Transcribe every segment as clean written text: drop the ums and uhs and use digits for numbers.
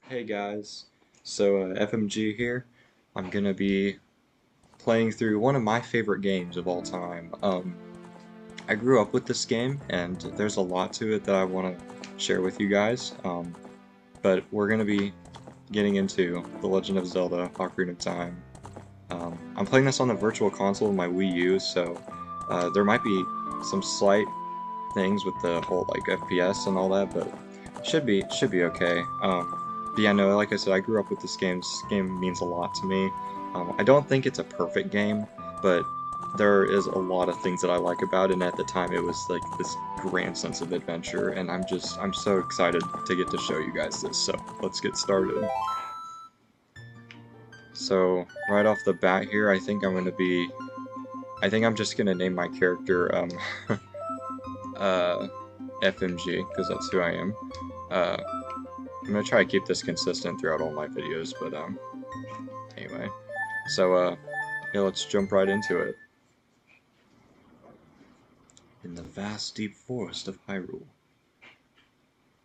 Hey guys, FMG here. I'm gonna be playing through one of my favorite games of all time. I grew up with this game, and there's a lot to it that I want to share with you guys. But we're gonna be getting into The Legend of Zelda: Ocarina of Time. I'm playing this on the Virtual Console of my Wii U, so there might be some slight things with the whole like FPS and all that, but should be okay. But yeah, no, like I said, I grew up with this game. This game means a lot to me. I don't think it's a perfect game, but there is a lot of things that I like about it, and at the time it was like this grand sense of adventure, and I'm so excited to get to show you guys this, so let's get started. So, right off the bat here, I think I'm just gonna name my character, uh, FMG, because that's who I am. Uh, I'm gonna try to keep this consistent throughout all my videos, but anyway. Yeah, let's jump right into it. In the vast deep forest of Hyrule,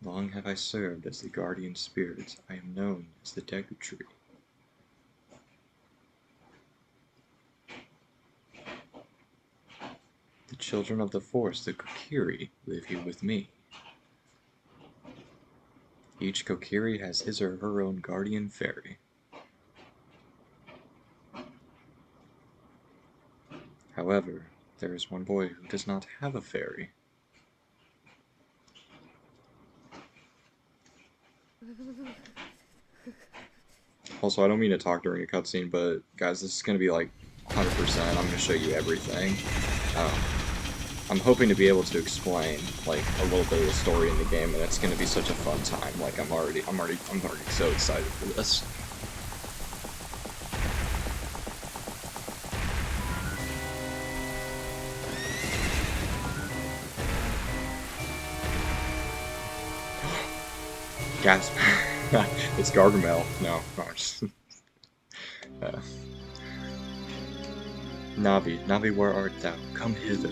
long have I served as the guardian spirit. I am known as the Deku Tree. The children of the forest, the Kokiri, live here with me. Each Kokiri has his or her own guardian fairy. However, there is one boy who does not have a fairy. Also, I don't mean to talk during a cutscene, but guys, this is going to be like 100%. I'm going to show you everything. Um, I'm hoping to be able to explain like a little bit of the story in the game, and it's going to be such a fun time. Like I'm already so excited for this. Gasp! It's Gargamel. No, I'm just. uh, Navi, Navi, where art thou? Come hither.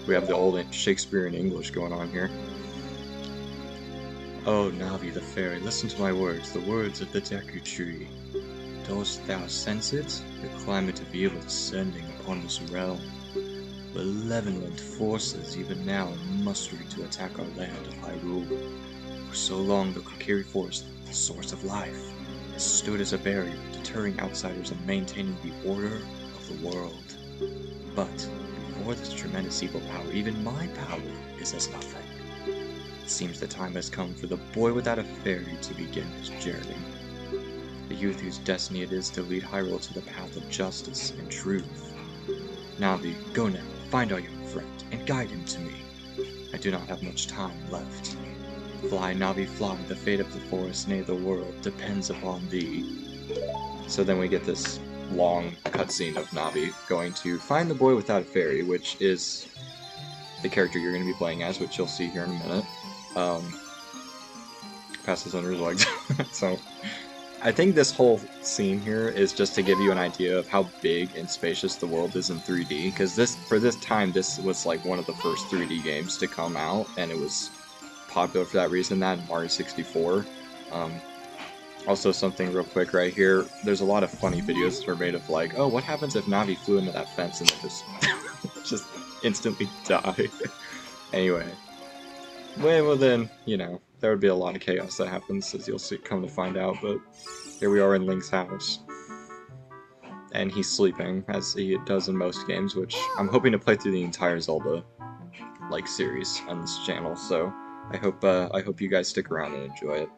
We have the old Shakespearean English going on here. Oh, Navi the fairy, listen to my words, the words of the Deku Tree. Dost thou sense it? The climate of evil descending upon this realm. Malevolent forces even now mustering to attack our land of Hyrule. For so long the Kokiri Forest, the source of life, has stood as a barrier, deterring outsiders and maintaining the order of the world. But before this tremendous evil power, even my power is as nothing. It seems the time has come for the boy without a fairy to begin his journey. The youth whose destiny it is to lead Hyrule to the path of justice and truth. Navi, go now, find our young friend, and guide him to me. I do not have much time left. Fly, Navi, fly, the fate of the forest, nay, the world, depends upon thee. So then we get this long cutscene of Navi going to find the boy without a fairy, which is the character you're going to be playing as, which you'll see here in a minute. Passes under his legs. So, I think this whole scene here is just to give you an idea of how big and spacious the world is in 3D, because for this time, this was like one of the first 3D games to come out, and it was popular for that reason, that and Mario 64. Also, something real quick right here, there's a lot of funny videos that are made of like, oh, what happens if Navi flew into that fence and then just instantly die? Anyway. Well then, you know, there would be a lot of chaos that happens, as you'll come to find out, but here we are in Link's house. And he's sleeping, as he does in most games, which I'm hoping to play through the entire Zelda, like, series on this channel, so I hope you guys stick around and enjoy it.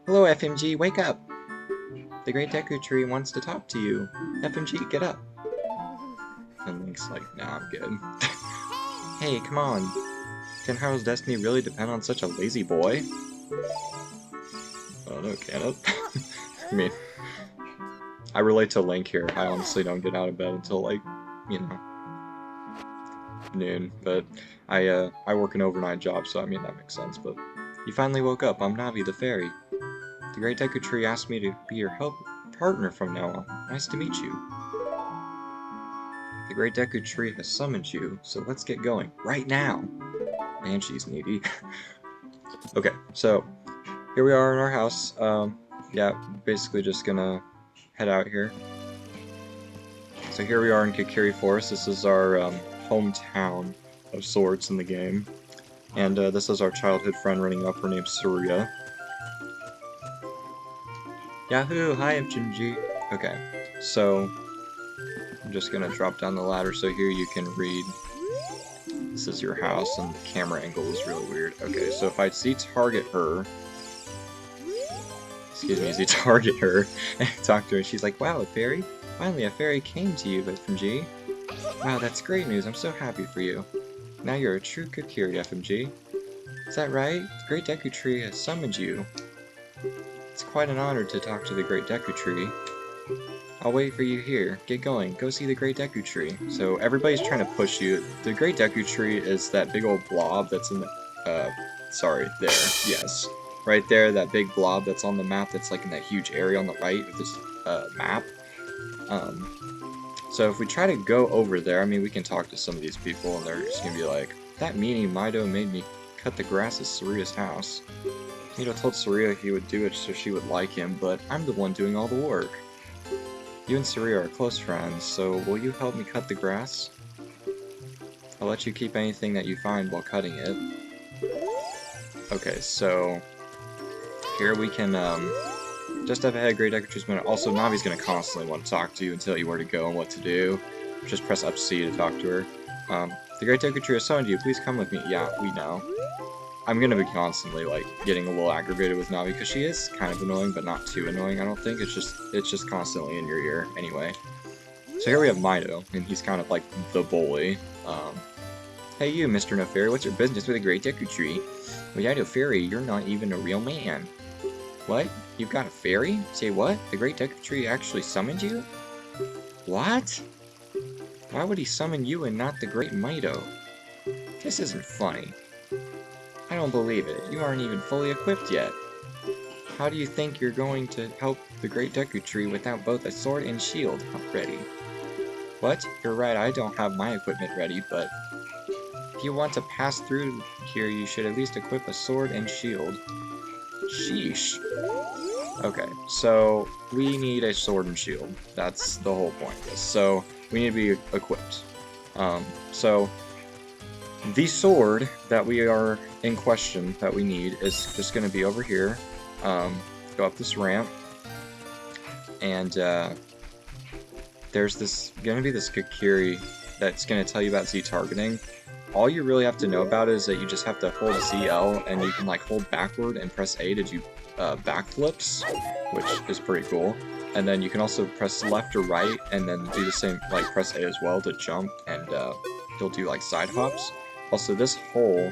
Hello, FMG, wake up! The Great Deku Tree wants to talk to you. FMG, get up! And Link's like, nah, I'm good. Hey, come on! Can Harold's destiny really depend on such a lazy boy? Oh no, can it? I mean, I relate to Link here. I honestly don't get out of bed until, like, you know, noon. But I work an overnight job, so I mean, that makes sense. But you finally woke up. I'm Navi, the fairy. The Great Deku Tree asked me to be your partner from now on. Nice to meet you. The Great Deku Tree has summoned you, so let's get going. Right now! Man, she's needy. Okay, so here we are in our house. yeah, basically just gonna head out here. So here we are in Kikiri Forest. This is our hometown of sorts in the game. And this is our childhood friend running up. Her name's Saria. Yahoo! Hi, FMG! Okay, so I'm just gonna drop down the ladder so here you can read. This is your house, and the camera angle is really weird. Okay, so if I Z-target her, excuse me, Z-target her, and talk to her, she's like, wow, a fairy? Finally, a fairy came to you, FMG. Wow, that's great news, I'm so happy for you. Now you're a true Kokiri, FMG. Is that right? The Great Deku Tree has summoned you. It's quite an honor to talk to the Great Deku Tree. I'll wait for you here. Get going. Go see the Great Deku Tree. So everybody's trying to push you. The Great Deku Tree is that big old blob that's in the... sorry, there. Yes. Right there, that big blob that's on the map that's like in that huge area on the right of this map. So if we try to go over there, I mean, we can talk to some of these people and they're just gonna be like, that meanie Mido made me cut the grass at Saria's house. Mido told Saria he would do it so she would like him, but I'm the one doing all the work. You and Saria are close friends, so will you help me cut the grass? I'll let you keep anything that you find while cutting it. Okay, so here we can just up ahead, Great Deku Tree's minute. Also, Navi's gonna constantly want to talk to you and tell you where to go and what to do. Just press up C to talk to her. The Great Deku Tree has summoned you. Please come with me. Yeah, we know. I'm gonna be constantly like getting a little aggravated with Navi because she is kind of annoying, but not too annoying. I don't think it's just constantly in your ear. Anyway, so here we have Mido, and he's kind of like the bully. Hey you, Mr. No Fairy, what's your business with the Great Deku Tree? Well, yeah, no Fairy, you're not even a real man. What? You've got a fairy? Say what? The Great Deku Tree actually summoned you? What? Why would he summon you and not the Great Mido? This isn't funny. I don't believe it. You aren't even fully equipped yet. How do you think you're going to help the Great Deku Tree without both a sword and shield ready? What? You're right, I don't have my equipment ready, but if you want to pass through here, you should at least equip a sword and shield. Sheesh. Okay, so we need a sword and shield. That's the whole point of this. So we need to be equipped. So the sword that we are in question that we need is just going to be over here. Go up this ramp, and there's going to be this Kokiri that's going to tell you about Z targeting. All you really have to know about it is that you just have to hold ZL, and you can like hold backward and press A to do backflips, which is pretty cool. And then you can also press left or right, and then do the same, like press A as well to jump, and you'll do like side hops. Also, this hole,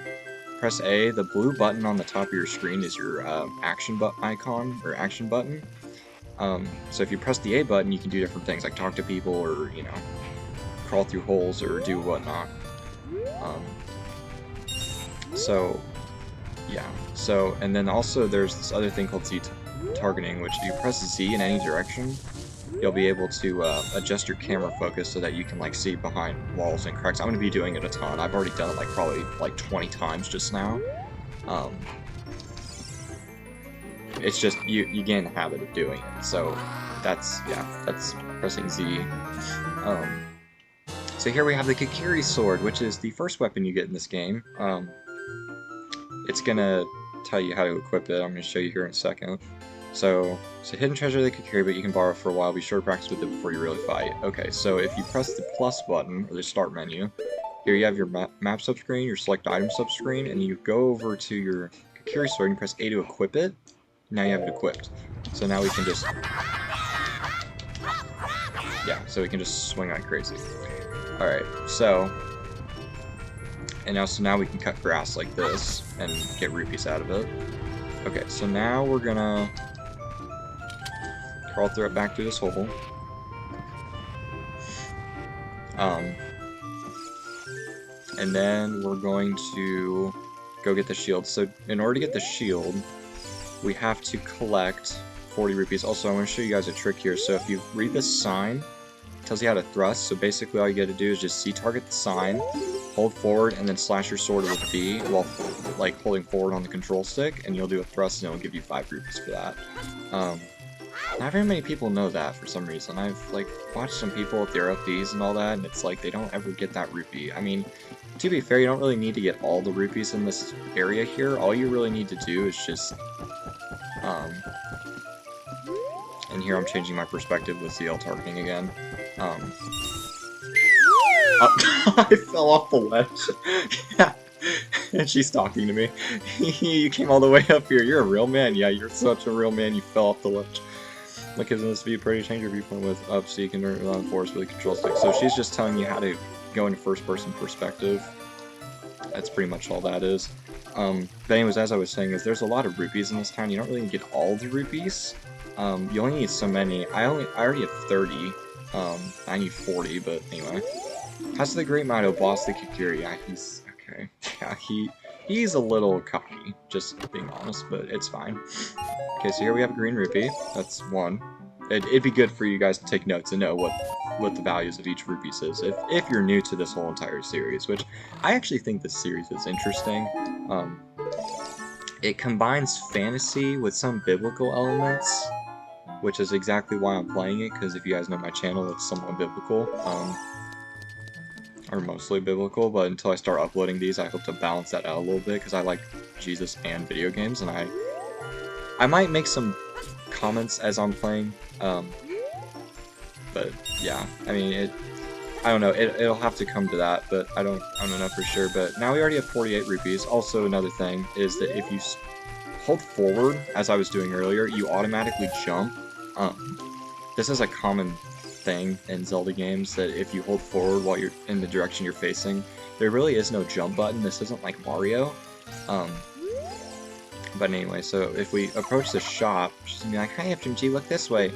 press A, the blue button on the top of your screen is your action icon, or action button. So if you press the A button, you can do different things, like talk to people, or, you know, crawl through holes, or do whatnot. So, yeah. So, and then also there's this other thing called Z targeting, which if you press Z in any direction, you'll be able to adjust your camera focus so that you can like see behind walls and cracks. I'm going to be doing it a ton. I've already done it like probably like 20 times just now. It's just you gain the habit of doing it. So that's pressing Z. So here we have the Kokiri sword, which is the first weapon you get in this game. It's gonna tell you how to equip it. I'm gonna show you here in a second. So it's a hidden treasure of the Kokiri, but you can borrow for a while. Be sure to practice with it before you really fight. Okay, so if you press the plus button, or the start menu, here you have your map subscreen, your select item subscreen, and you go over to your Kokiri sword and press A to equip it. Now you have it equipped. So now we can just... yeah, so we can just swing like crazy. Alright, so... and now we can cut grass like this, and get rupees out of it. Okay, so now we're gonna... crawl through it back through this hole. And then we're going to go get the shield. So in order to get the shield, we have to collect 40 rupees. Also, I'm going to show you guys a trick here. So if you read this sign, tells you how to thrust. So basically all you gotta do is just Z-target the sign, hold forward, and then slash your sword with B while like holding forward on the control stick, and you'll do a thrust and it'll give you 5 rupees for that. Not very many people know that for some reason. I've like watched some people with their FDs and all that, and it's like they don't ever get that rupee. I mean, to be fair, you don't really need to get all the rupees in this area here. All you really need to do is just, and here I'm changing my perspective with ZL targeting again. I fell off the ledge. Yeah. And she's talking to me. You came all the way up here. You're a real man. Yeah, you're such a real man. You fell off the ledge. Look, isn't this view pretty? Change your viewpoint with up so you can run force with a control stick. So she's just telling you how to go into first-person perspective. That's pretty much all that is. But anyways, as I was saying, is there's a lot of rupees in this town. You don't really get all the rupees. You only need so many. I already have 30. I need 40, but anyway. How's the Great Mido boss, the Kikiri? Yeah, he's okay. Yeah, he's a little cocky, just being honest, but it's fine. Okay, so here we have a green rupee. That's one. It'd be good for you guys to take notes and know what the values of each rupees is if you're new to this whole entire series, which I actually think this series is interesting. It combines fantasy with some biblical elements, which is exactly why I'm playing it, because if you guys know my channel, it's somewhat biblical, or mostly biblical, but until I start uploading these, I hope to balance that out a little bit, because I like Jesus and video games, and I might make some comments as I'm playing, but yeah, I mean, I don't know, it'll have to come to that, but I don't know for sure. But now we already have 48 rupees. Also, another thing is that if you hold forward, as I was doing earlier, you automatically jump. This is a common thing in Zelda games, that if you hold forward while you're in the direction you're facing, there really is no jump button. This isn't like Mario. But anyway, so if we approach the shop, she's gonna be like, "Hi FMG, look this way.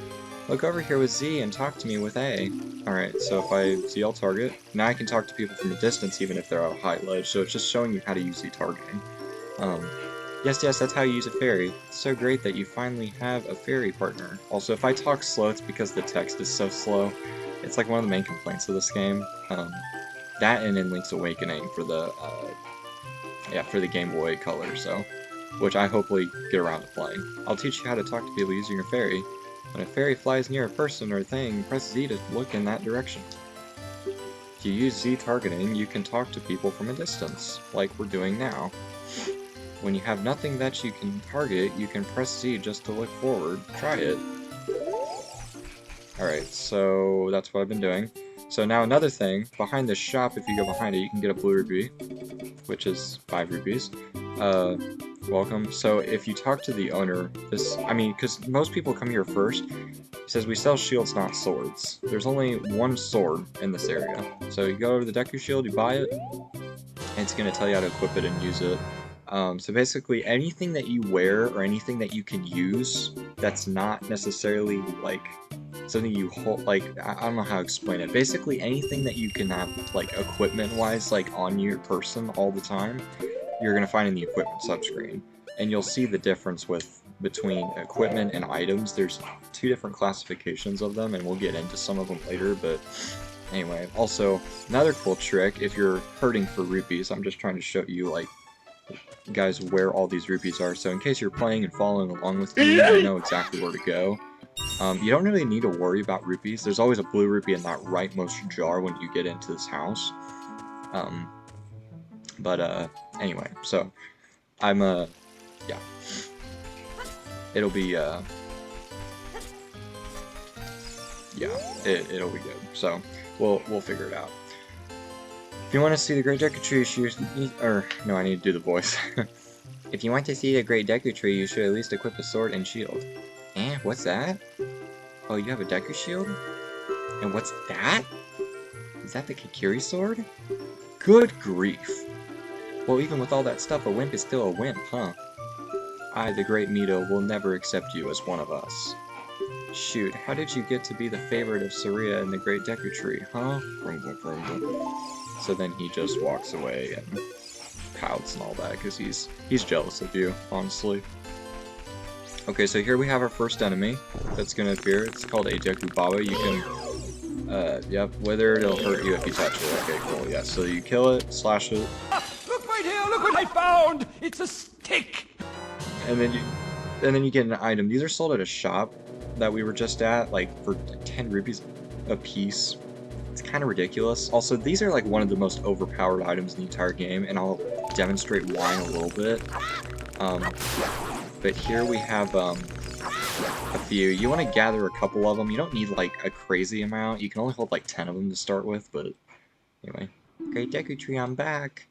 Look over here with Z and talk to me with A." Alright, so if I ZL target, now I can talk to people from a distance even if they're on a high ledge, so it's just showing you how to use Z targeting. Yes, that's how you use a fairy. It's so great that you finally have a fairy partner. Also, if I talk slow, it's because the text is so slow. It's like one of the main complaints of this game. That and in Link's Awakening for the Game Boy Color, so, which I hopefully get around to playing. I'll teach you how to talk to people using your fairy. When a fairy flies near a person or thing, press Z to look in that direction. If you use Z targeting, you can talk to people from a distance, like we're doing now. When you have nothing that you can target, you can press Z just to look forward. Try it. Alright, so that's what I've been doing. So now another thing, behind this shop, if you go behind it, you can get a blue rupee, which is 5 rupees. Welcome. So if you talk to the owner, because most people come here first, he says we sell shields, not swords. There's only one sword in this area. So you go over to the Deku Shield, you buy it, and it's going to tell you how to equip it and use it. So basically anything that you wear or anything that you can use that's not necessarily like something you hold, like, I don't know how to explain it. Basically anything that you can have like equipment wise like on your person all the time, you're going to find in the equipment subscreen. And you'll see the difference between equipment and items. There's 2 different classifications of them, and we'll get into some of them later, but anyway. Also, another cool trick, if you're hurting for rupees, I'm just trying to show you, like, guys, where all these rupees are, so in case you're playing and following along with me, I know exactly where to go. You don't really need to worry about rupees. There's always a blue rupee in that rightmost jar when you get into this house. Anyway, so, yeah. It'll be, yeah, it'll be good. So, we'll figure it out. If you want to see the Great Deku Tree, I need to do the voice. If you want to see the Great Deku Tree, you should at least equip a sword and shield. Eh, what's that? Oh, you have a Deku Shield? And what's that? Is that the Kikiri sword? Good grief. Well, even with all that stuff, a wimp is still a wimp, huh? I, the Great Mido, will never accept you as one of us. Shoot, how did you get to be the favorite of Saria and the Great Deku Tree, huh? So then he just walks away and pouts and all that, because he's jealous of you, honestly. Okay, so here we have our first enemy that's gonna appear. It's called a Deku Baba. You can Yep, withered, it'll hurt you if you touch it. Okay, cool, yeah. So you kill it, slash it. Look right here, look what I found! It's a stick! And then you get an item. These are sold at a shop that we were just at, like, for 10 rupees a piece. It's kind of ridiculous. Also, these are, like, one of the most overpowered items in the entire game, and I'll demonstrate why in a little bit. But here we have, a few. You want to gather a couple of them. You don't need, like, a crazy amount. You can only hold, like, 10 of them to start with, but anyway. Great Deku Tree, I'm back!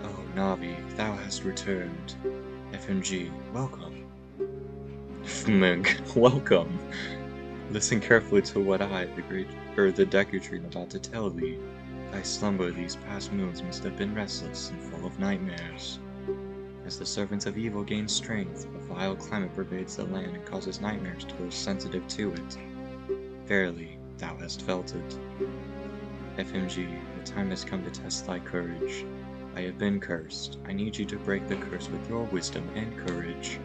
Oh, Navi, thou hast returned. FMG, welcome. Fmg, welcome. Listen carefully to what I, the Deku Tree, am about to tell thee. Thy slumber these past moons must have been restless and full of nightmares. As the servants of evil gain strength, a vile climate pervades the land and causes nightmares to those sensitive to it. Verily, thou hast felt it. FMG, the time has come to test thy courage. I have been cursed. I need you to break the curse with your wisdom and courage.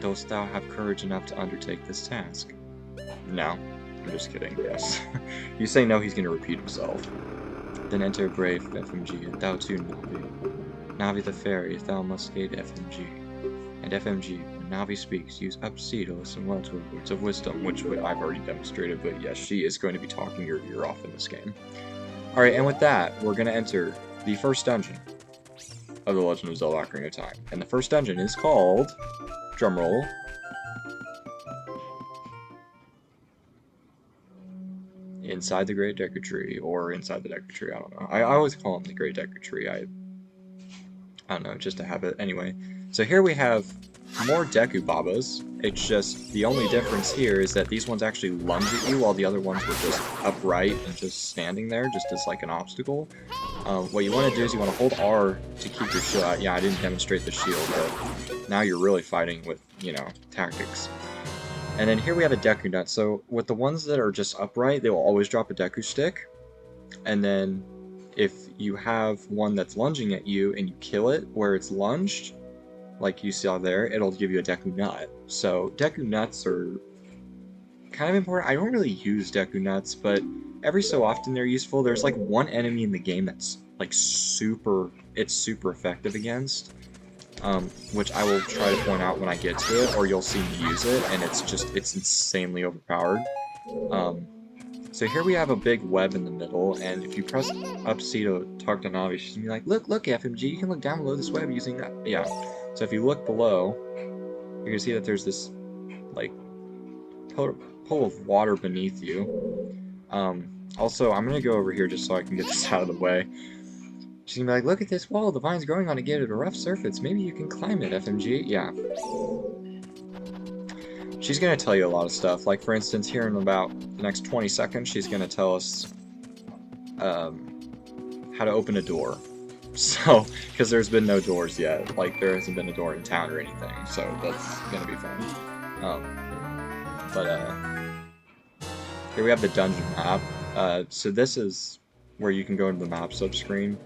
Dost thou have courage enough to undertake this task? No. I'm just kidding, yes. You say no, he's gonna repeat himself. Then enter brave FMG, and thou too, Navi. Navi the fairy, thou must aid FMG. And FMG, when Navi speaks, use up C to listen well to her words of wisdom, which I've already demonstrated, but yes, she is going to be talking your ear off in this game. Alright, and with that, we're gonna enter the first dungeon of The Legend of Zelda Ocarina of Time. And the first dungeon is called... drumroll... Inside the Great Deku Tree, or Inside the Deku Tree, I don't know. I always call him the Great Deku Tree, I don't know, just to have it. Anyway, so here we have more Deku Babas. It's just, the only difference here is that these ones actually lunge at you, while the other ones were just upright and just standing there, just as like an obstacle. What you want to do is you want to hold R to keep your shield out. Yeah, I didn't demonstrate the shield, but now you're really fighting with, you know, tactics. And then here we have a Deku Nut. So with the ones that are just upright, they will always drop a Deku Stick. And then if you have one that's lunging at you and you kill it where it's lunged, like you saw there, it'll give you a Deku Nut. So Deku Nuts are kind of important. I don't really use Deku Nuts, but every so often they're useful. There's like one enemy in the game that's like super effective against. Which I will try to point out when I get to it, or you'll see me use it, and it's insanely overpowered. So here we have a big web in the middle, and if you press up C to talk to Navi, she's gonna be like, look, FMG, you can look down below this web using that. Yeah. So if you look below, you're gonna see that there's this, like, pool of water beneath you. Also, I'm gonna go over here just so I can get this out of the way. She's gonna be like, look at this wall, the vine's growing on it, give it a rough surface, maybe you can climb it, FMG. Yeah. She's gonna tell you a lot of stuff, like for instance, here in about the next 20 seconds, she's gonna tell us how to open a door. So, because there's been no doors yet, like there hasn't been a door in town or anything, so that's gonna be fun. Here we have the dungeon map. So this is where you can go into the map subscreen.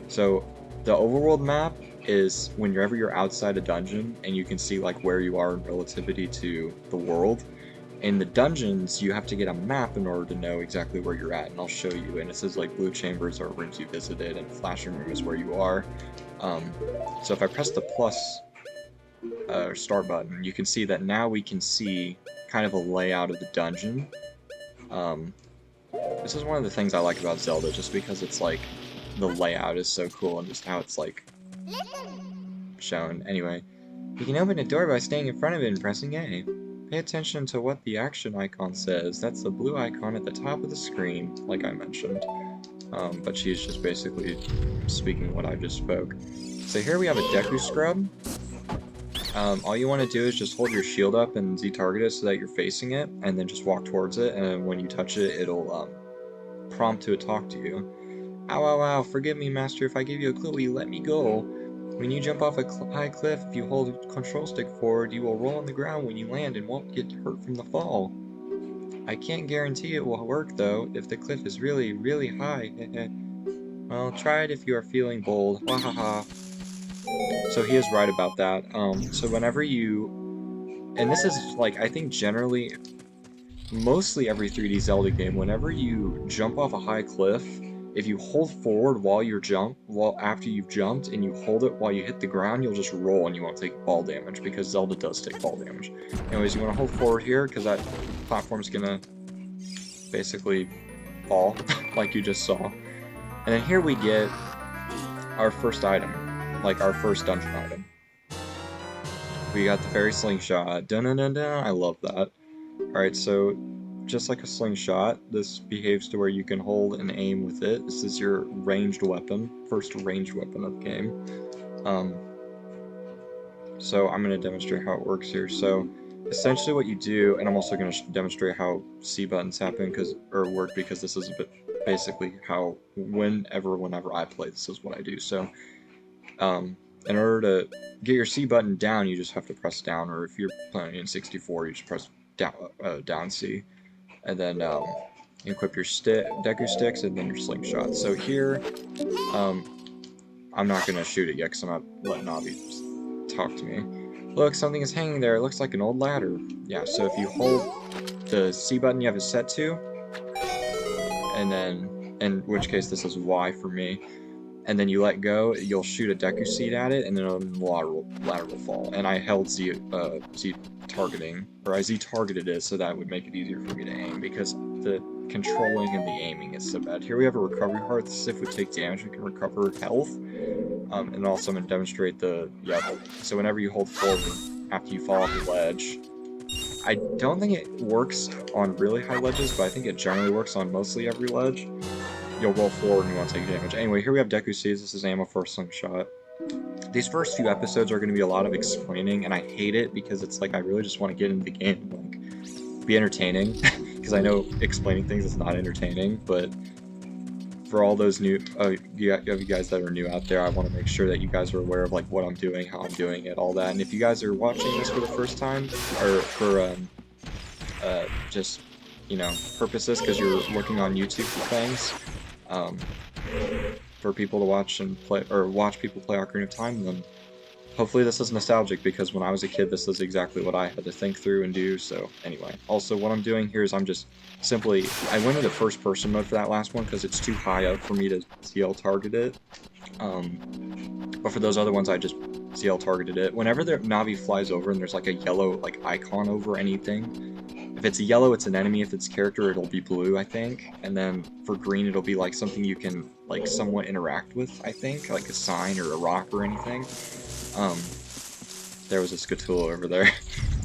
So the overworld map is whenever you're outside a dungeon and you can see like where you are in relativity to the world. In the dungeons, you have to get a map in order to know exactly where you're at, and I'll show you. And it says like blue chambers are rooms you visited, and flashing room is where you are. So if I press the plus or start button, you can see that now we can see kind of a layout of the dungeon. This is one of the things I like about Zelda, just because it's like the layout is so cool and just how it's like shown. Anyway, you can open a door by staying in front of it and pressing A. Pay attention to what the action icon says. That's the blue icon at the top of the screen, like I mentioned. But she's just basically speaking what I just spoke. So here we have a Deku Scrub. All you want to do is just hold your shield up and Z-target it so that you're facing it, and then just walk towards it, and when you touch it, it'll prompt to talk to you. Ow, ow, ow, forgive me, master, if I give you a clue, will you let me go? When you jump off a high cliff, if you hold the control stick forward, you will roll on the ground when you land and won't get hurt from the fall. I can't guarantee it will work, though, if the cliff is really, really high. Well, try it if you are feeling bold. Wahaha. So he is right about that. So whenever you and this is, like, I think generally, mostly every 3D Zelda game, whenever you jump off a high cliff, if you hold forward while after you've jumped, and you hold it while you hit the ground, you'll just roll and you won't take fall damage, because Zelda does take fall damage. Anyways, you want to hold forward here, because that platform's gonna basically fall, like you just saw. And then here we get our first item, like our first dungeon item. We got the fairy slingshot. Dun dun dun dun. I love that. Alright, so just like a slingshot, this behaves to where you can hold and aim with it. This is your ranged weapon, first ranged weapon of the game. So I'm going to demonstrate how it works here. So essentially what you do, and I'm also going to demonstrate how C buttons happen or work, because this is basically how whenever I play, this is what I do. So in order to get your C button down, you just have to press down, or if you're playing in 64, you just press down C, and then you equip your Deku sticks and then your slingshot. So here, I'm not gonna shoot it yet because I'm not letting Navi talk to me. Look, something is hanging there. It looks like an old ladder. Yeah. So if you hold the C button, you have it set to, and then, in which case this is Y for me, and then you let go, you'll shoot a Deku seed at it, and then a ladder will fall. And I held Z targeting, or I Z targeted it, so that would make it easier for me to aim, because the controlling and the aiming is so bad. Here we have a recovery heart. This is if we take damage, we can recover health. And also I'm going to demonstrate so whenever you hold forward after you fall off the ledge, I don't think it works on really high ledges, but I think it generally works on mostly every ledge. You'll roll forward and you want to take damage. Anyway, here we have Deku Seeds. This is ammo for a slingshot. These first few episodes are going to be a lot of explaining, and I hate it because it's like I really just want to get into the game and like be entertaining, because I know explaining things is not entertaining, but for all those you guys that are new out there, I want to make sure that you guys are aware of like what I'm doing, how I'm doing it, all that. And if you guys are watching this for the first time, or for just, you know, purposes, because you're looking on YouTube for things, for people to watch and play, or watch people play Ocarina of Time, then hopefully this is nostalgic, because when I was a kid, this is exactly what I had to think through and do. So anyway, also what I'm doing here is I'm just simply, I went into first person mode for that last one because it's too high up for me to CL target it. But for those other ones, I just CL targeted it. Whenever the Navi flies over and there's like a yellow like icon over anything, if it's a yellow, it's an enemy. If it's character, it'll be blue, I think. And then for green, it'll be like something you can like somewhat interact with, I think, like a sign or a rock or anything. There was a Scatula over there.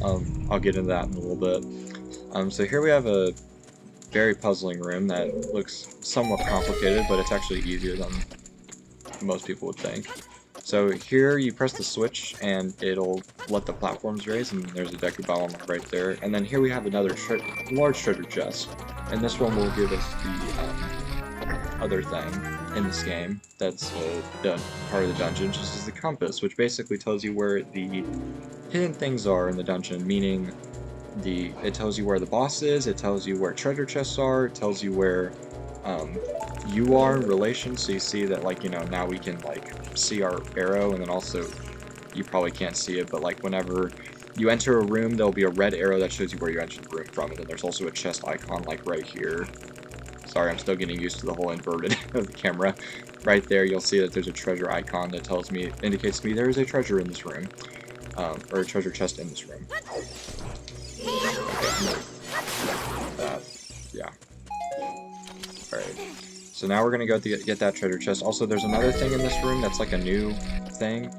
I'll get into that in a little bit. So here we have a very puzzling room that looks somewhat complicated, but it's actually easier than most people would think. So here you press the switch and it'll let the platforms raise, and there's a Deku Ball right there. And then here we have another large treasure chest, and this one will give us the other thing in this game that's part of the dungeon, just as the compass, which basically tells you where the hidden things are in the dungeon, meaning it tells you where the boss is, it tells you where treasure chests are, it tells you where you are in relation, so you see that, like, you know, now we can like see our arrow, and then also you probably can't see it, but like whenever you enter a room, there'll be a red arrow that shows you where you entered the room from, and then there's also a chest icon like right here. Sorry, I'm still getting used to the whole inverted of the camera. Right there, you'll see that there's a treasure icon that indicates to me there is a treasure in this room, or a treasure chest in this room. Okay. Yeah. Alright. So now we're gonna go get that treasure chest. Also, there's another thing in this room that's like a new thing.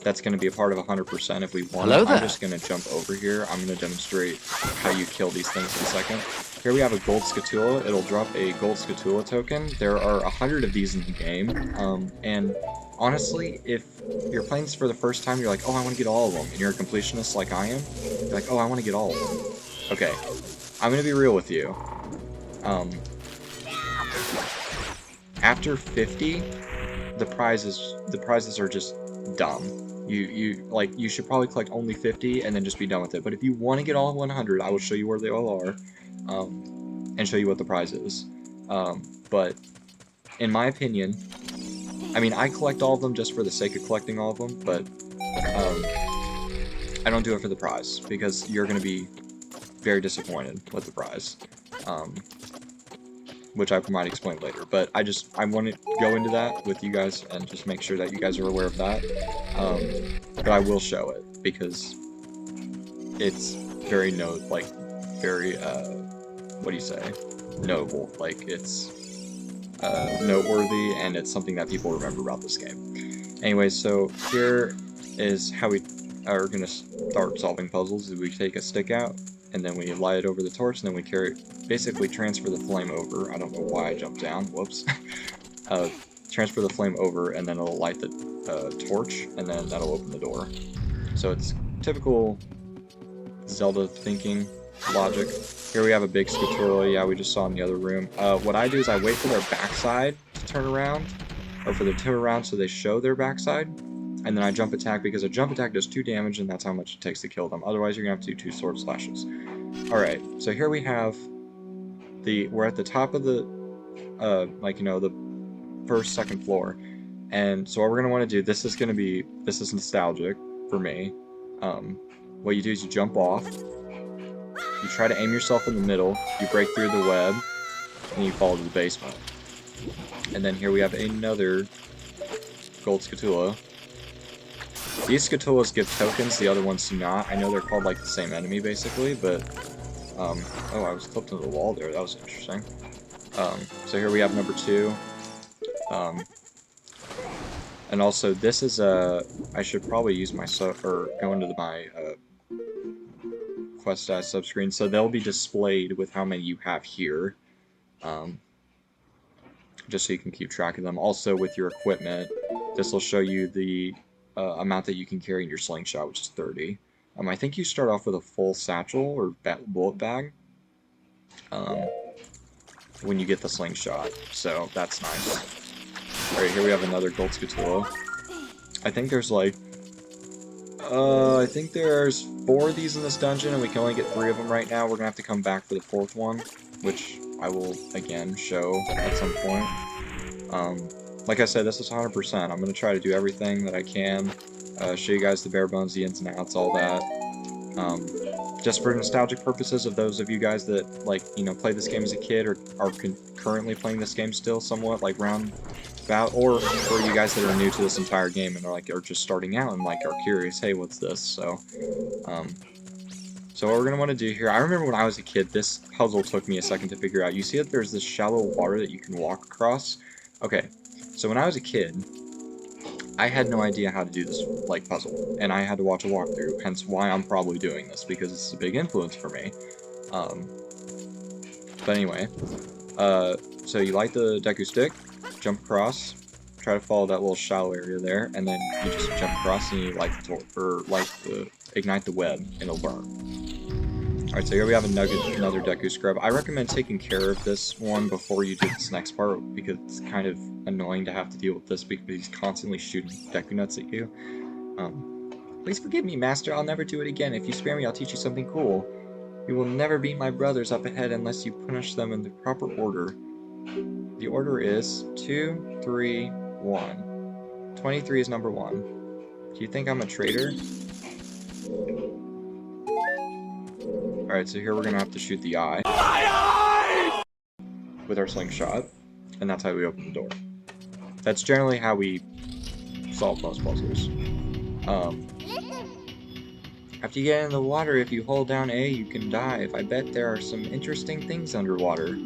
That's gonna be a part of 100% if we want. Hello there. I'm just gonna jump over here. I'm gonna demonstrate how you kill these things in a second. Here we have a gold Scatula. It'll drop a gold Scatula token. There are 100 of these in the game. And honestly, if you're playing this for the first time, you're like, oh, I want to get all of them, and you're a completionist like I am, you're like, oh, I want to get all of them. Okay, I'm gonna be real with you. After 50, the prizes are just dumb. You should probably collect only 50 and then just be done with it. But if you want to get all 100, I will show you where they all are, and show you what the prize is. But in my opinion, I mean, I collect all of them just for the sake of collecting all of them, but I don't do it for the prize, because you're going to be very disappointed with the prize. Which I might explain later, but I want to go into that with you guys and just make sure that you guys are aware of that. But I will show it, because it's very very, what do you say, notable, like, it's noteworthy, and it's something that people remember about this game. Anyway, so here is how we are going to start solving puzzles. Is we take a stick out, and then we light it over the torch, and then we basically transfer the flame over. I don't know why I jumped down, whoops. Transfer the flame over, and then it'll light the torch, and then that'll open the door. So it's typical Zelda thinking logic. Here we have a big Scaturla, yeah, we just saw in the other room. What I do is I wait for their backside to turn around, or for them to turn around so they show their backside, and then I jump attack, because a jump attack does 2 damage, and that's how much it takes to kill them. Otherwise, you're gonna have to do 2 sword slashes. Alright, so here we have we're at the top of the, the first, second floor, and so what we're gonna want to do, this is nostalgic for me. What you do is you jump off, you try to aim yourself in the middle, you break through the web, and you fall to the basement. And then here we have another gold Scatula. These Scatulas give tokens, the other ones do not. I know they're called like the same enemy basically, but oh, I was clipped into the wall there, that was interesting. So here we have number 2. And also this is I should probably use my go into my quest status subscreen, so they'll be displayed with how many you have here, just so you can keep track of them. Also with your equipment, this will show you the amount that you can carry in your slingshot, which is 30. I think you start off with a full satchel or bullet bag when you get the slingshot, so that's nice. Alright, here we have another gold Scatula. I think there's I think there's 4 of these in this dungeon, and we can only get 3 of them right now. We're gonna have to come back for the 4th one, which I will, again, show at some point. Like I said, this is 100%. I'm gonna try to do everything that I can, show you guys the bare bones, the ins and outs, all that. Just for nostalgic purposes of those of you guys that, play this game as a kid, or are currently playing this game still somewhat, roundabout, or for you guys that are new to this entire game and are just starting out and are curious, hey, what's this? So what we're gonna want to do here, I remember when I was a kid, this puzzle took me a second to figure out. You see that there's this shallow water that you can walk across? Okay, so when I was a kid, I had no idea how to do this, puzzle, and I had to watch a walkthrough, hence why I'm probably doing this, because it's a big influence for me. But anyway, so you light the Deku stick, jump across, try to follow that little shallow area there, and then you just jump across and you ignite the web, and it'll burn. Alright, so here we have another Deku Scrub. I recommend taking care of this one before you do this next part, because it's kind of annoying to have to deal with this, because he's constantly shooting Deku Nuts at you. Please forgive me, Master, I'll never do it again. If you spare me, I'll teach you something cool. You will never beat my brothers up ahead unless you punish them in the proper order. The order is 2, 3, 1. 23 is number 1. Do you think I'm a traitor? Alright, so here we're gonna have to shoot the eye with our slingshot, and that's how we open the door. That's generally how we solve most puzzles. After you get in the water, if you hold down A, you can dive. I bet there are some interesting things underwater.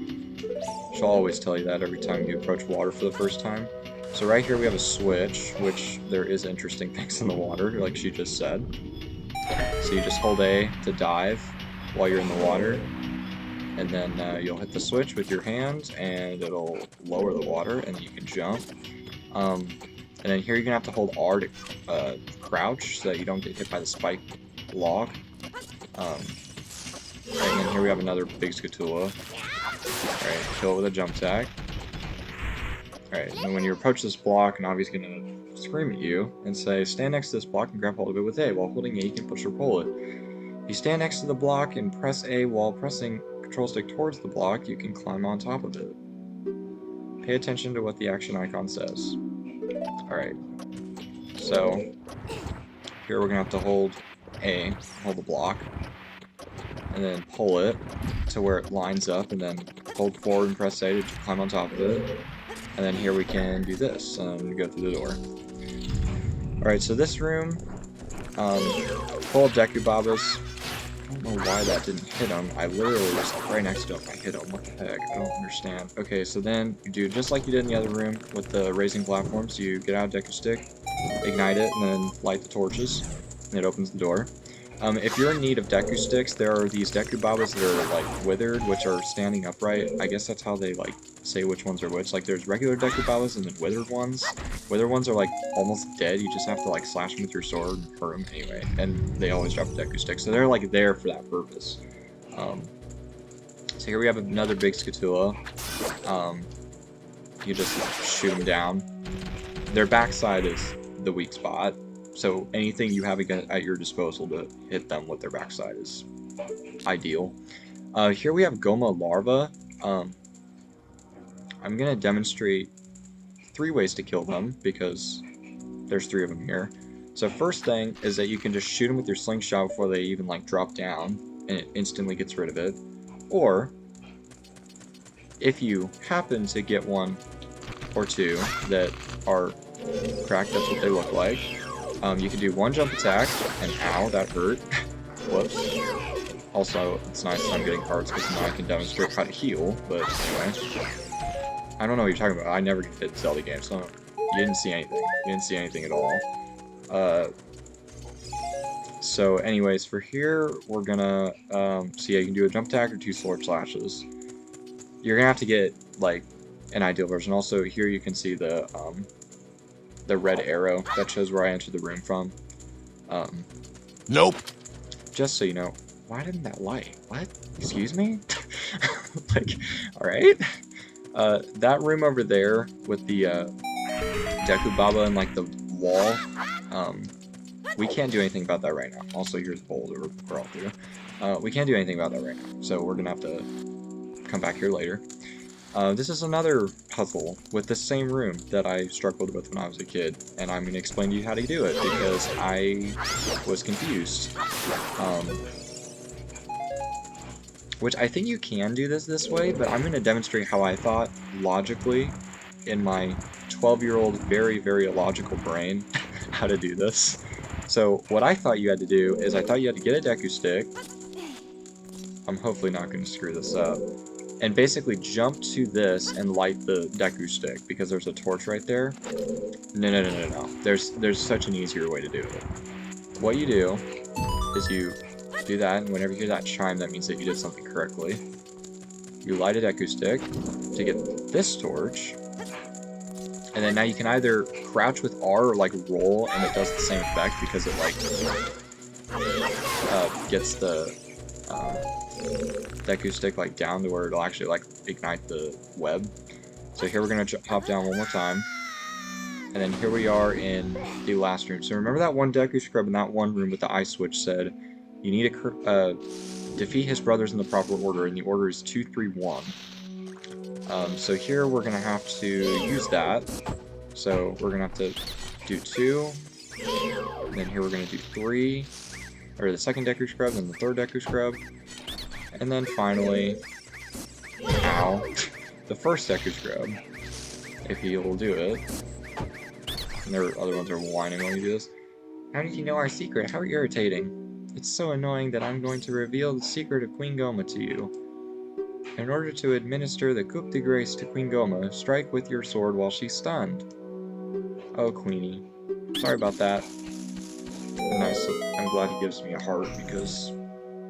She'll always tell you that every time you approach water for the first time. So right here we have a switch, which there is interesting things in the water, like she just said. So you just hold A to dive while you're in the water, and then you'll hit the switch with your hand, and it'll lower the water, and you can jump. And then here you're gonna have to hold R to crouch, so that you don't get hit by the spike log. And then here we have another big Scatula. Alright, kill it with a jump attack. Alright, and when you approach this block, Navi's gonna scream at you and say, stand next to this block and grab hold of it with A. While holding A, you can push or pull it. If you stand next to the block and press A while pressing control stick towards the block, you can climb on top of it. Pay attention to what the action icon says. Alright, so here we're gonna have to hold A, hold the block, and then pull it to where it lines up, and then hold forward and press A to climb on top of it. And then here we can do this and go through the door. Alright, so this room, full of Deku Babas. I don't know why that didn't hit him. I literally was right next to him. I hit him. What the heck? I don't understand. Okay, so then you do just like you did in the other room with the raising platforms. You get out a Deku Stick, ignite it, and then light the torches, and it opens the door. If you're in need of Deku Sticks, there are these Deku Babas that are, like, withered, which are standing upright. I guess that's how they, like, say which ones are which. Like, there's regular Deku Babas and then withered ones. Withered ones are, like, almost dead. You just have to, like, slash them with your sword and hurt them anyway. And they always drop a Deku Stick. So they're, like, there for that purpose. So here we have another big Scatula. You just shoot them down. Their backside is the weak spot. So anything you have at your disposal to hit them with their backside is ideal. Here we have Goma Larva. I'm going to demonstrate 3 ways to kill them, because there's 3 of them here. So first thing is that you can just shoot them with your slingshot before they even, like, drop down, and it instantly gets rid of it. Or, if you happen to get 1 or 2 that are cracked, that's what they look like. You can do 1 jump attack, and ow, that hurt. Whoops. Also, it's nice that I'm getting parts because now I can demonstrate how to heal, but anyway. I don't know what you're talking about. I never hit Zelda games, so you didn't see anything. You didn't see anything at all. So anyways, for here, we're gonna, so yeah, you can do a jump attack or 2 sword slashes. You're gonna have to get, like, an ideal version. Also, here you can see the red arrow that shows where I entered the room from. Nope. Just so you know, why didn't that light? What? Excuse me? Like, alright. That room over there with the Deku Baba and, like, the wall, we can't do anything about that right now. Also, here's the boulder we're crawl through. We can't do anything about that right now, so we're gonna have to come back here later. This is another puzzle with the same room that I struggled with when I was a kid, and I'm going to explain to you how to do it, because I was confused. Which I think you can do this way, but I'm going to demonstrate how I thought, logically, in my 12-year-old, very, very illogical brain, how to do this. So, what I thought you had to do is I thought you had to get a Deku Stick. I'm hopefully not going to screw this up. And basically jump to this and light the Deku Stick, because there's a torch right there. No. There's such an easier way to do it. What you do is you do that, and whenever you hear that chime, that means that you did something correctly. You light a Deku Stick to get this torch, and then now you can either crouch with R or, like, roll, and it does the same effect, because it, like, gets the Deku Stick, like, down to where it'll actually, like, ignite the web. So here we're gonna hop down one more time, and then here we are in the last room. So remember that one Deku Scrub in that one room with the eye switch said you need to defeat his brothers in the proper order, and the order is 2, 3, 1. So here we're gonna have to use that. So we're gonna have to do 2, and then here we're gonna do 3, or the second Deku Scrub, and the third Deku Scrub. And then finally, ow, the first Deku Scrub, if he will do it. And their other ones are whining while you do this. How did you know our secret? How irritating. It's so annoying that I'm going to reveal the secret of Queen Goma to you. In order to administer the coup de grace to Queen Goma, strike with your sword while she's stunned. Oh, Queenie. Sorry about that. Nice. I'm glad he gives me a heart, because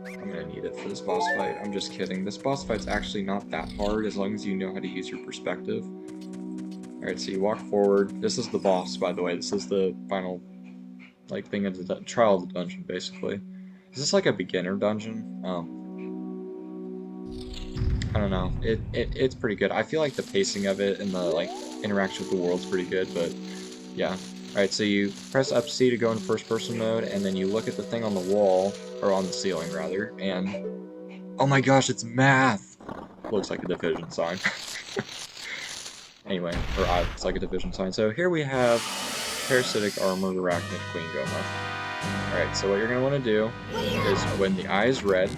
I'm gonna need it for this boss fight. I'm just kidding. This boss fight's actually not that hard as long as you know how to use your perspective. Alright, so you walk forward. This is the boss, by the way. This is the final, like, thing of the trial of the dungeon, basically. Is this like a beginner dungeon? I don't know. It's pretty good. I feel like the pacing of it and the, like, interaction with the world's pretty good, but yeah. Alright, so you press up C to go into first person mode, and then you look at the thing on the wall, or on the ceiling rather, and oh my gosh, it's math! Looks like a division sign. Anyway, it's like a division sign. So here we have Parasitic Armor, Arachnid, Queen Goma. Alright, so what you're going to want to do is when the eye is red...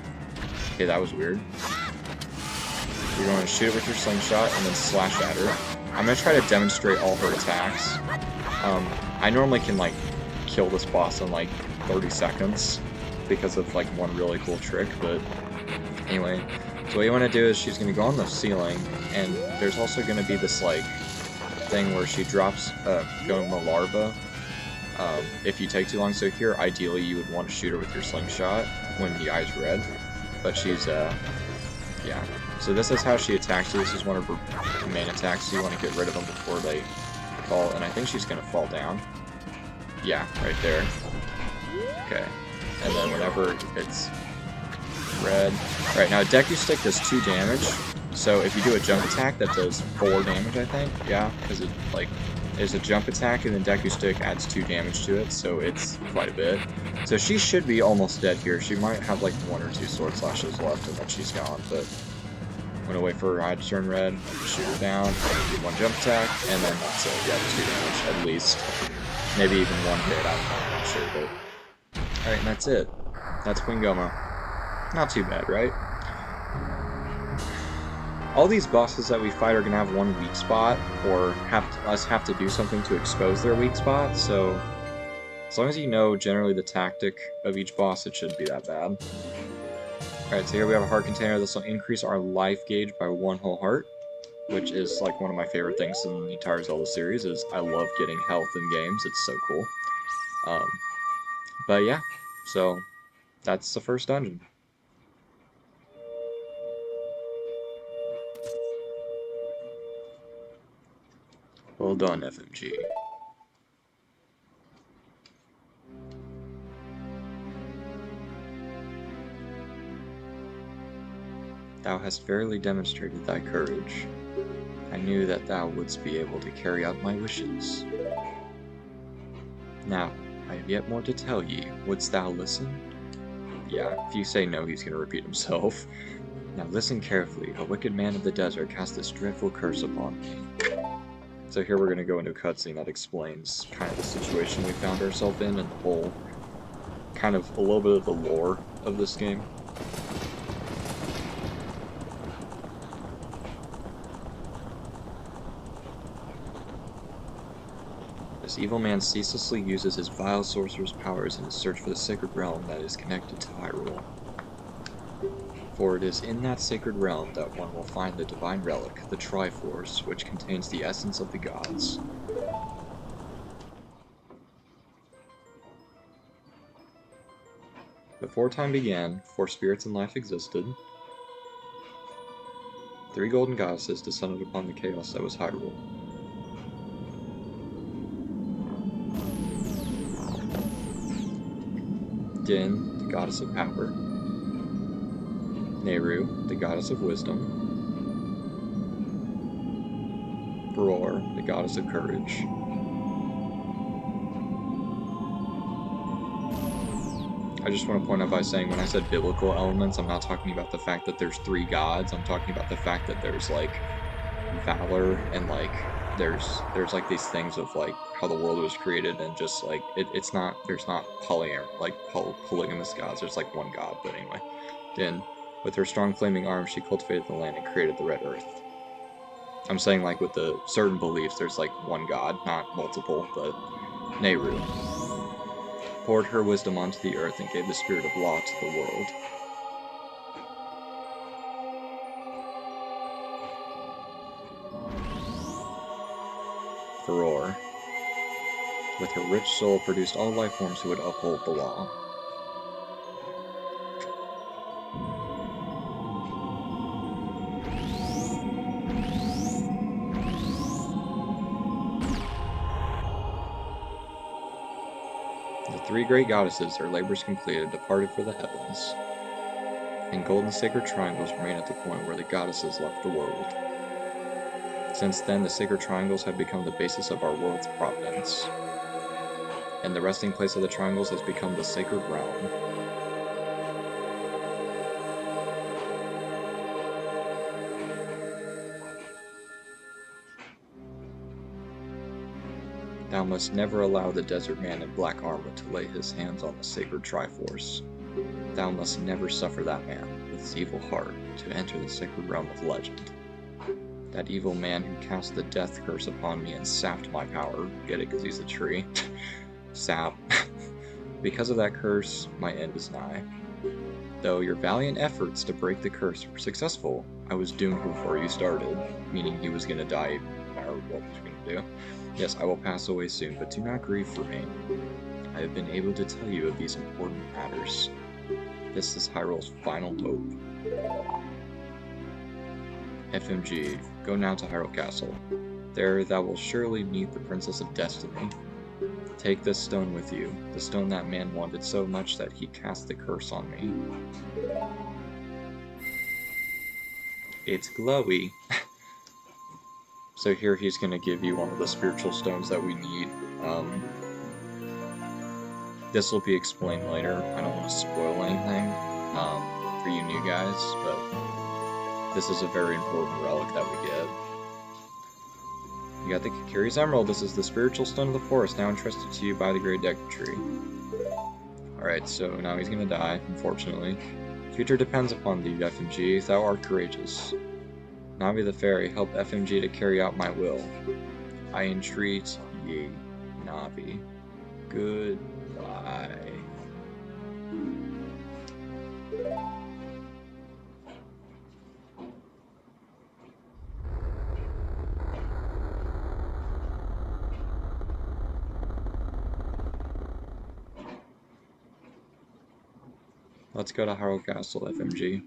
Okay, that was weird. You're going to shoot it with your slingshot and then slash at her. I'm going to try to demonstrate all her attacks. I normally can, like, kill this boss in, like, 30 seconds because of, like, one really cool trick, but anyway. So what you want to do is she's going to go on the ceiling, and there's also going to be this, like, thing where she drops, going the larva, if you take too long. So here, ideally, you would want to shoot her with your slingshot when the eye's red, but she's, yeah. So this is how she attacks you. This is one of her main attacks. So you want to get rid of them before they fall, and I think she's going to fall down. Yeah, right there. Okay. And then whenever it's red... Alright, now a Deku Stick does 2 damage, so if you do a jump attack, that does 4 damage, I think. Yeah, because it, like, is a jump attack, and then Deku Stick adds 2 damage to it, so it's quite a bit. So she should be almost dead here. She might have, like, 1 or 2 sword slashes left, and then she's gone, but... I'm gonna wait for her eye to turn red, shoot her down, do 1 jump attack, and then that's it. Yeah, 2 damage, at least. Maybe even 1 hit, I'm not sure, but... Alright, and that's it. That's Queen Goma. Not too bad, right? All these bosses that we fight are gonna have 1 weak spot, or have to do something to expose their weak spot, so... As long as you know generally the tactic of each boss, it shouldn't be that bad. Alright, so here we have a heart container. This will increase our life gauge by 1 whole heart, which is like one of my favorite things in the entire Zelda series, is I love getting health in games. It's so cool. But yeah, so that's the first dungeon. Well done, FMG. Thou hast fairly demonstrated thy courage. I knew that thou wouldst be able to carry out my wishes. Now, I have yet more to tell ye. Wouldst thou listen? Yeah, if you say no, he's gonna repeat himself. Now listen carefully. A wicked man of the desert cast this dreadful curse upon me. So here we're gonna go into a cutscene that explains kind of the situation we found ourselves in and the whole, kind of a little bit of the lore of this game. This evil man ceaselessly uses his vile sorcerer's powers in his search for the sacred realm that is connected to Hyrule. For it is in that sacred realm that one will find the divine relic, the Triforce, which contains the essence of the gods. Before time began, 4 spirits in life existed. 3 golden goddesses descended upon the chaos that was Hyrule. Din, the goddess of power. Nehru, the goddess of wisdom. Bror, the goddess of courage. I just want to point out by saying when I said biblical elements, I'm not talking about the fact that there's 3 gods. I'm talking about the fact that there's like valor and like there's like these things of like how the world was created and just like there's not polygamous gods. There's like 1 god, but anyway. Then with her strong flaming arms, she cultivated the land and created the Red Earth. I'm saying like with the certain beliefs, there's like 1 god, not multiple, but Nehru poured her wisdom onto the earth and gave the spirit of law to the world. Furor, with her rich soul, produced all life forms who would uphold the law. The 3 great goddesses, their labors completed, departed for the heavens, and golden sacred triangles remain at the point where the goddesses left the world. Since then, the sacred triangles have become the basis of our world's providence, and the resting place of the triangles has become the sacred realm. Thou Thou must never allow the desert man in black armor to lay his hands on the sacred Triforce. Thou must never suffer that man, with his evil heart, to enter the sacred realm of legend. That evil man who cast the death curse upon me and sapped my power. Get it, because he's a tree. Sap. Because of that curse, my end is nigh. Though your valiant efforts to break the curse were successful, I was doomed before you started, meaning he was going to die no matter what he was going to do. Yes, I will pass away soon, but do not grieve for me. I have been able to tell you of these important matters. This is Hyrule's final hope. FMG, go now to Hyrule Castle. There thou wilt surely meet the Princess of Destiny. Take this stone with you, the stone that man wanted so much that he cast the curse on me. It's glowy. So here he's going to give you one of the spiritual stones that we need. This will be explained later. I don't want to spoil anything for you new guys, but this is a very important relic that we get. You got the Kakiri's Emerald. This is the spiritual stone of the forest, now entrusted to you by the Great Deku Tree. Alright, so now he's gonna die, unfortunately. Future depends upon thee, FMG. Thou art courageous. Navi the Fairy, help FMG to carry out my will. I entreat ye, Navi. Goodbye. Let's go to Hyrule Castle, FMG.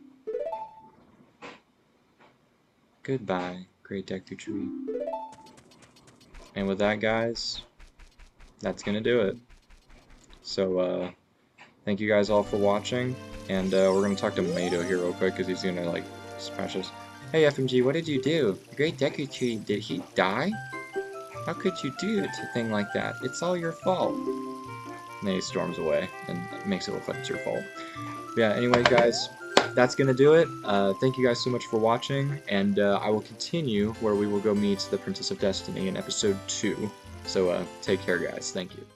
Goodbye, Great Deku Tree. And with that, guys, that's gonna do it. So, thank you guys all for watching, and we're gonna talk to Mato here real quick, because he's gonna, like, smash us. Hey, FMG, what did you do? The Great Deku Tree, did he die? How could you do a thing like that? It's all your fault. And then he storms away, and makes it look like it's your fault. But yeah, anyway, guys, that's gonna do it. Thank you guys so much for watching, and I will continue where we will go meet the Princess of Destiny in episode 2. So take care, guys. Thank you.